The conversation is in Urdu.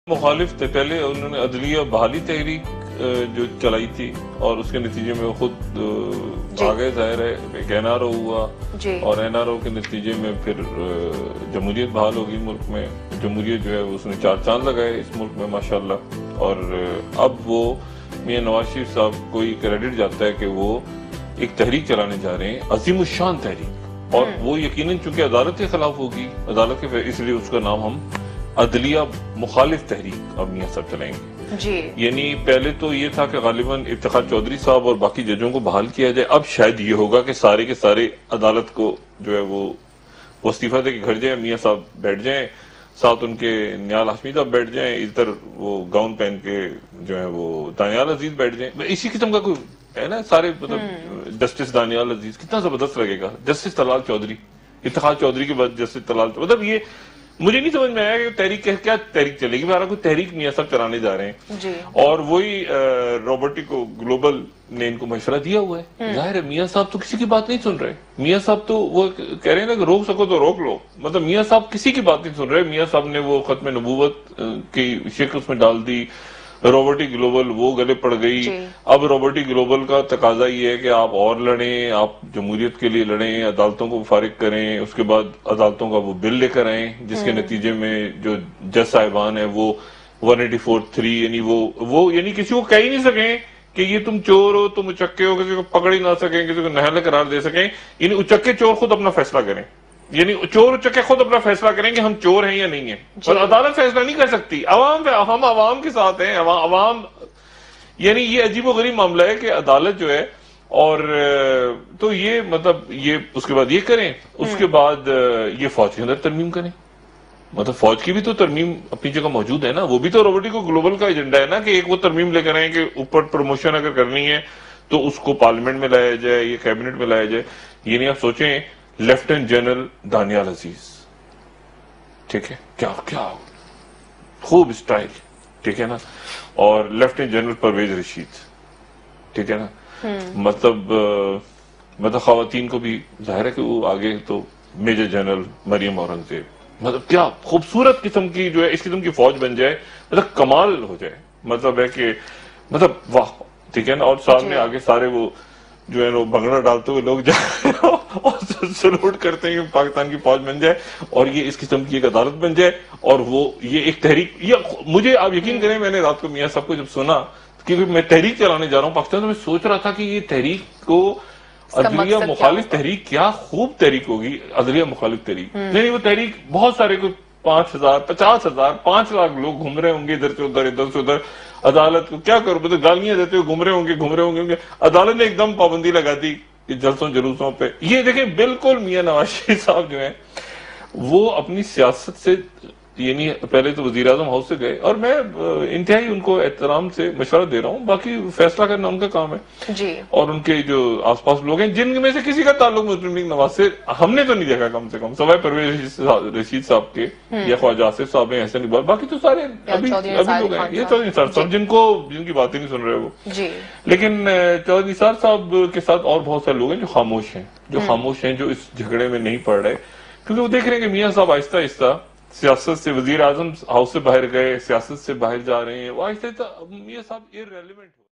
مخالف تھے، پہلے انہوں نے عدلیہ بحالی تحریک جو چلائی تھی اور اس کے نتیجے میں وہ خود آگے ظاہر ہے ایک این آر او ہوا اور این آر او کے نتیجے میں پھر جمہوریت بحال ہوگی ملک میں. جمہوریت جو ہے اس نے چار چاند لگائے اس ملک میں ماشاءاللہ. اور اب وہ میاں نواز شریف صاحب کو یہ کریڈٹ جاتا ہے کہ وہ ایک تحریک چلانے جا رہے ہیں، عظیم الشان تحریک، اور وہ یقیناً چونکہ عدالت کے خلاف ہوگی، عدالت کے اس لیے اس کا نام ہم عدلیہ مخالف تحریک اب میاں صاحب چلائیں گے. یعنی پہلے تو یہ تھا کہ غالباً افتخار چودھری صاحب اور باقی ججوں کو بحال کیا جائے. اب شاید یہ ہوگا کہ سارے کے سارے عدالت کو جو ہے وہ استعفیٰ دے کے گھر جائیں، میاں صاحب بیٹھ جائیں، ساتھ ان کے نیال ہاشمی صاحب بیٹھ جائیں، ادھر وہ گاؤن پہن کے جو ہے وہ دانیال عزیز بیٹھ جائیں. اسی قسم کا کوئی ہے نا سارے، مطلب جسٹس دانیال عزیز کتنا زبردست لگے گا، جسٹس طلال چودھری، افتخار چودھری کے بعد جسٹس طلال، مطلب یہ مجھے نہیں سمجھ میں آیا کہ تحریک کیا تحریک چلے گی. ہمارا کوئی تحریک میاں صاحب چلانے جا رہے ہیں اور وہی روبوٹکو گلوبل نے ان کو مشورہ دیا ہوا ہے. ظاہر ہے میاں صاحب تو کسی کی بات نہیں سن رہے. میاں صاحب تو وہ کہہ رہے ہیں نا کہ روک سکو تو روک لو، مطلب میاں صاحب کسی کی بات نہیں سن رہے. میاں صاحب نے وہ ختم نبوت کی شک اس میں ڈال دی، روبوٹک گلوبل وہ گلے پڑ گئی. اب روبوٹک گلوبل کا تقاضا یہ ہے کہ آپ اور لڑیں، آپ جمہوریت کے لیے لڑیں، عدالتوں کو فارغ کریں، اس کے بعد عدالتوں کا وہ بل لے کر آئیں جس کے نتیجے میں جو جج صاحبان ہیں وہ 184(3) یعنی وہ یعنی کسی کو کہہ ہی نہیں سکیں کہ یہ تم چور ہو، تم اچکے ہو، کسی کو پکڑ ہی نہ سکیں، کسی کو نہل قرار دے سکیں. یعنی اچکے چور خود اپنا فیصلہ کریں، یعنی چور اچکے خود اپنا فیصلہ کریں کہ ہم چور ہیں یا نہیں ہیں. اور عدالت فیصلہ نہیں کر سکتی، ہم عوام کے ساتھ ہیں. عوام یعنی یہ عجیب و غریب معاملہ ہے کہ عدالت جو ہے، اور تو یہ مطلب یہ اس کے بعد یہ کریں، اس کے بعد یہ فوج کے اندر ترمیم کریں. مطلب فوج کی بھی تو ترمیم اپنی جگہ موجود ہے نا، وہ بھی تو روبوٹک گلوبل کا ایجنڈا ہے نا کہ ایک وہ ترمیم لے کر آئیں کہ اوپر پروموشن اگر کرنی ہے تو اس کو پارلیمنٹ میں لایا جائے، یہ کیبنٹ میں لایا جائے. یہ نہیں آپ سوچیں لیفٹیننٹ جنرل دانیال عزیز، ٹھیک ہے، کیا خوب اسٹائل، ٹھیک ہے نا، اور لیفٹیننٹ جنرل پرویز رشید، ٹھیک ہے نا. مطلب خواتین کو بھی ظاہر ہے کہ وہ آگے تو میجر جنرل مریم اورنگزیب، مطلب کیا خوبصورت قسم کی جو ہے اس قسم کی فوج بن جائے، مطلب کمال ہو جائے. مطلب ہے کہ مطلب واہ، ٹھیک ہے نا. اور سامنے آگے سارے وہ جو ہے وہ بھنگڑا ڈالتے ہوئے لوگ جائیں اور سلوٹ کرتے ہیں کہ پاکستان کی فوج بن جائے اور یہ اس قسم کی ایک عدالت بن جائے. اور وہ یہ ایک تحریک، یہ مجھے آپ یقین کریں میں نے رات کو میاں صاحب کو جب سنا، کیونکہ میں تحریک چلانے جا رہا ہوں پاکستان، تو میں سوچ رہا تھا کہ یہ تحریک کو عدلیہ مخالف تحریک، کیا خوب تحریک ہوگی عدلیہ مخالف تحریک. نہیں وہ تحریک بہت سارے کوئی 5,000 50,000 5 لاکھ لوگ گھوم رہے ہوں گے ادھر سے ادھر، ادھر سے ادھر. عدالت کو کیا کرو، مطلب گالیاں دیتے ہوئے گھوم رہے ہوں گے. عدالت نے ایک دم پابندی لگا دی کہ جلسوں جلوسوں پہ. یہ دیکھیں بالکل میاں نواز شریف صاحب جو ہیں وہ اپنی سیاست سے، یعنی پہلے تو وزیر اعظم ہاؤس سے گئے، اور میں انتہائی ان کو احترام سے مشورہ دے رہا ہوں، باقی فیصلہ کرنا ان کا کام ہے. اور ان کے جو آس پاس لوگ ہیں جن میں سے کسی کا تعلق مسلم لیگ نواز سے ہم نے تو نہیں دیکھا کم سے کم، سوائے پرویز رشید صاحب کے یا خواجہ آصف صاحب ہیں، احسن اقبال، باقی تو سارے ابھی لوگ ہیں. یہ چودھری نثار صاحب جن کی باتیں نہیں سن رہے وہ. لیکن چودھری نثار صاحب کے ساتھ اور بہت سارے لوگ ہیں جو خاموش ہیں، جو اس جھگڑے میں نہیں پڑ رہے، کیونکہ وہ دیکھ رہے ہیں کہ میاں صاحب آہستہ آہستہ سیاست سے، وزیر اعظم ہاؤس سے باہر گئے، سیاست سے باہر جا رہے ہیں، وہ آہستہ آہستہ میاں صاحب irrelevant ہو